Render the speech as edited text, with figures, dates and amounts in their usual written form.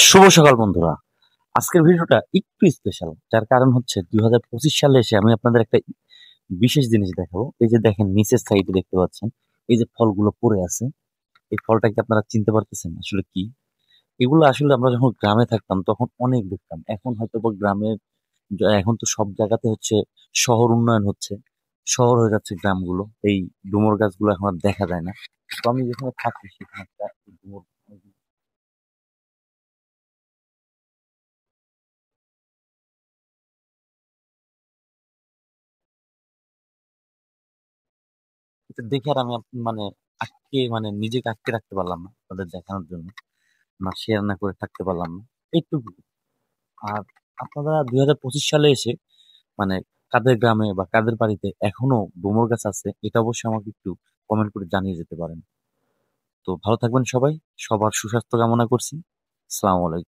শুভ সকাল বন্ধুরা। আজকের ভিডিওটা একটু স্পেশাল, যার কারণ হচ্ছে 2025 সালে এসে আমি আপনাদের একটা বিশেষ জিনিস দেখাবো। এই যে দেখেন নিচের সাইডে দেখতে পাচ্ছেন এই যে ফলগুলো পড়ে আছে, এই ফলটা কি আপনারা চিনতে পারতেছেন আসলে কি? এগুলো আসলে আমরা যখন গ্রামে থাকতাম তখন অনেক দেখতাম। এখন হয়তো বা গ্রামের এখন তো সব জায়গাতে হচ্ছে শহর উন্নয়ন হচ্ছে, শহর হয়ে যাচ্ছে গ্রামগুলো, এই ডুমুর গাছগুলো এখন আর দেখা যায় না। তো আমি যেখানে থাকি সেখানে একটা ডুমুর, এটা দেখে আর আমি মানে নিজেকে আটকে রাখতে পারলাম না তাদের দেখানোর জন্য, না শেয়ার না করে থাকতে পারলাম না এইটুকু। আর আপনারা 2025 সালে এসে মানে কাদের গ্রামে বা কাদের বাড়িতে এখনো ডুমুর গাছ আছে, এটা অবশ্যই আমাকে একটু কমেন্ট করে জানিয়ে যেতে পারেন। তো ভালো থাকবেন সবাই, সবার সুস্বাস্থ্য কামনা করছি। আসসালামু আলাইকুম।